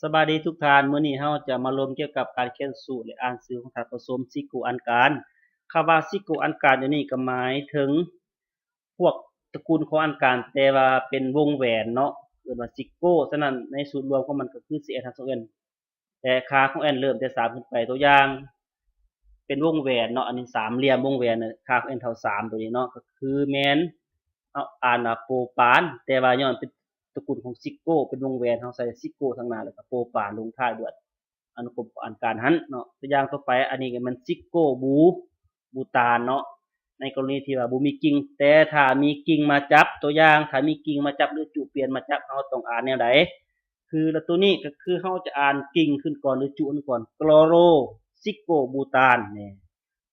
สบายดีทุกท่านมื้อนี้เราจะมารวมเกี่ยวกับการเขียนสูตรและอ่านชื่อของธาตุผสมซิโกอันการคำว่าซิโกอันการอยู่นี่ก็หมายถึงพวกตระกูลของอันการแต่ว่าเป็นวงแหวนเนาะเอิ้นว่าซิโกฉะนั้นในสูตรรวมของมันก็คือ CN2N แต่ค่าของ N เริ่มแต่3ขึ้นไปตัวอย่างเป็นวงแหวนเนาะอันนี้สามเหลี่ยมวงแหวนน่ะค่าของ N เท่า3ตัวนี้เนาะก็คือแม่นอ่านว่าโปรปานแต่ว่าย้อนเป็นตระกูลของซิโกเป็นวงแหวนเราใส่ซิโกข้างหน้าแล้วก็โปรปานลงท้ายด้วยอนุกรมของอันการหั้นเนาะตัวอย่างต่อไปอันนี้ก็มันซิโกบูตานเนาะในกรณีที่ว่าบ่มีกิ่งแต่ถ้ามีกิ่งมาจับตัวอย่างถ้ามีกิ่งมาจับหรือจุเปลี่ยนมาจับเราต้องอ่านแนวใดคือแล้วตัวนี้ก็คือเราจะอ่านกิ่งขึ้นก่อนหรือจุขึ้นก่อนคลอโรซิโกบูตานนี่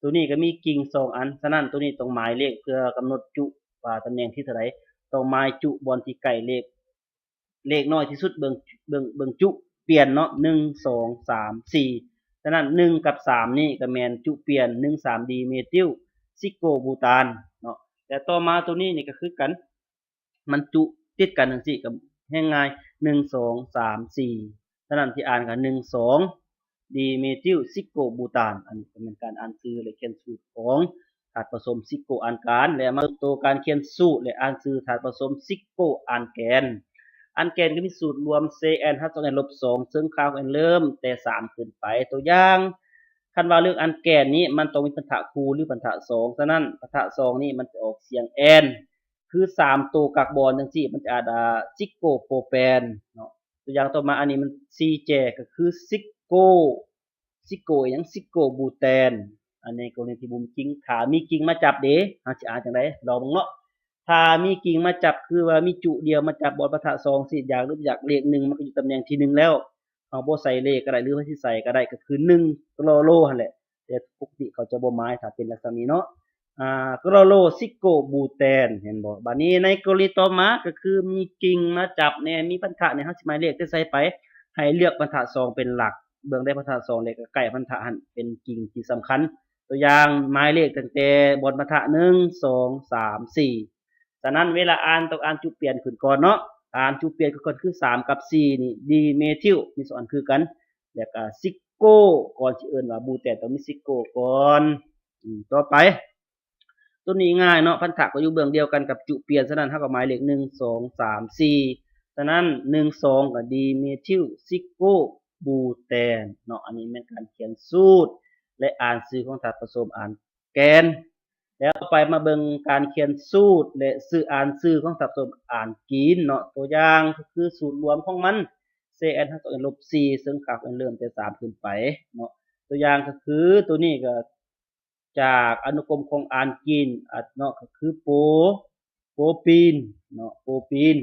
ตัวนี้ก็มีกิ่ง2อันฉะนั้นตัวนี้ต้องหมายเลขเพื่อกำหนดจุว่าตำแหน่งที่เท่าใดต้องหมายจุบอนที่ใกล้เลขน้อยที่สุดเบิ่งจุเปลี่ยนเนาะ1 2 3 4ฉะนั้น1กับ3นี่ก็แม่นจุเปลี่ยน 1,3 ดีเมทิลซิโกบูตานเนาะแต่ต่อมาตัวนี้นี่ก็คือกันมันจุติดกันจังซี่ก็แฮ่งง่าย1 2 3 4ฉะนั้นที่อ่านก็1 2ดีเมทิลซิโกบูตานอันนี้ก็เป็นการอ่านชื่อและเขียนสูตรของธาตุผสมซิโกอันการและมาตัวการเขียนสูตรและอ่านชื่อธาตุผสมซิโกอันแกนอันแกนก็มีสูตรรวม CN2N-2 ซึ่งค่าของ n เริ่มแต่3ขึ้นไปตัวอย่างคันว่าเรื่องอันแกนนี้มันต้องมีพันธะคูณหรือพันธะ2ฉะนั้นพันธะ2นี่มันจะออกเสียง N คือ3ตัวกักบอนจังซี่มันจะอ่านซิโกโปรแปนเนาะตัวอย่างต่อมาอันนี้มัน CJ ก็คือซิโกหยังซิโกบูแตนอันนี้กรณีที่บ่มีกิ่งถ้ามีกิ่งมาจับเด้เฮาสิอ่านจังได๋ลองเบิ่งเนาะถ้ามีกิ่งมาจับคือว่ามีจุเดียวมาจับบอนปะทะ2สิอยากหรืออยากเลข1มันก็อยู่ตำแหน่งที่1แล้วเฮาบ่ใส่เลขก็ได้หรือว่าสิใส่ก็ได้ก็คือ1กลอโลหั่นแหละแต่ปกติเขาจะบ่หมายถ้าเป็นลักษณะนี้เนาะกลอโลซิโกบูแตนเห็นบ่บัดนี้ในกรณีต่อมาก็คือมีกิ่งมาจับแน่มีพันธะเนี่ยเฮาสิหมายเลขที่ใส่ไปให้เลือกพันธะ2เป็นหลักเบิ่งได้พันธะ2เลขก็ใกล้พันธะหั่นเป็นกิ่งที่สำคัญตัวอย่างหมายเลขตั้งแต่บนพันธะ1 2 3 4ฉะนั้นเวลาอ่านต้องอ่านจุดเปลี่ยนขึ้นก่อนเนาะอ่านจุดเปลี่ยนขึ้นก่อนคือ3กับ4นี่ดีเมทิลมี2อันคือกันแล้วก็ซิโกก่อนสิเอิ้นว่าบูแตนต้องมีซิโกก่อนต่อไปตัวนี้ง่ายเนาะพันธะก็อยู่เบื้องเดียวกันกับจุเปลี่ยนฉะนั้นเฮาก็หมายเลข1 2 3 4ฉะนั้น1 2ก็ดีเมทิลซิโกบูแตนเนาะอันนี้แม่นการเขียนสูตรและอ่านชื่อของธาตุผสมอ่านแกนแล้วต่อไปมาเบิ่งการเขียนสูตรและอ่านชื่อของธาตุผสมอ่านกีนเนาะตัวอย่างก็คือสูตรรวมของมัน CN2N-4 ซึ่งค่าของ n เริ่มแต่3ขึ้นไปเนาะตัวอย่างก็คือตัวนี้ก็จากอนุกรมของอ่านกีนเนาะก็คือโปรปีนเนาะโปรปีน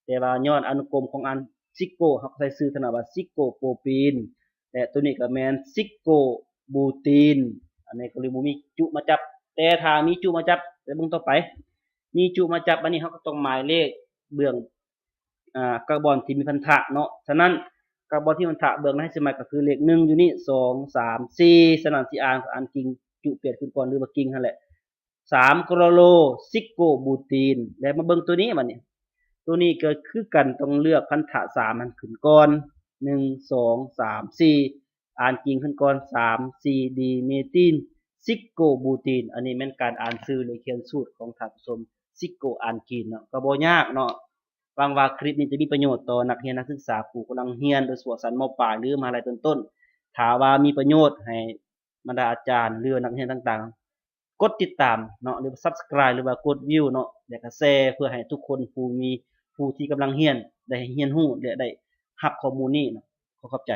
แต่ว่าย้อนอนุกรมของอ่านซิโกเฮาก็ใส่ชื่อถนัดว่าซิโกโปรปีนและตัวนี้ก็แม่นซิโกบูตีนอันนี้ก็เลยบ่มีจุมาจับแต่ถ้ามีจุมาจับไปเบิ่งต่อไปมีจุมาจับอันนี้เฮาก็ต้องหมายเลขเบื้องคาร์บอนที่มีพันธะเนาะฉะนั้นคาร์บอนที่มีพันธะเบื้องในสมัยก็คือเลข1อยู่นี่2 3 4ฉะนั้นสิอ่านกิ่งจุเปลี่ยนขึ้นก่อนหรือว่ากิ่งหั่นแหละ3กลอโลซิโกบูตีนแล้วมาเบิ่งตัวนี้บัดนี้ตัวนี้ก็คือกันต้องเลือกพันธะ3มันขึ้นก่อน1 2 3 4อ่านกิ่งขึ้นก่อน3 4ดีเมทิลซิโกบูตีนอันนี้แม่นการอ่านชื่อหรือเขียนสูตรของธาตุผสมซิโกอันกีนเนาะก็บ่ยากเนาะหวังว่าคลิปนี้จะมีประโยชน์ต่อนักเรียนนักศึกษาผู้กำลังเรียนโดยเฉพาะชั้นม.ปลายหรือมหาวิทยาลัยต้นๆถ้าว่ามีประโยชน์ให้บรรดาอาจารย์หรือนักเรียนต่างๆกดติดตามเนาะหรือ Subscribe หรือว่ากดวิวเนาะแล้วก็แชร์เพื่อให้ทุกคนผู้ที่กำลังเรียนได้เรียนรู้และได้รับข้อมูลนี้เนาะขอขอบใจ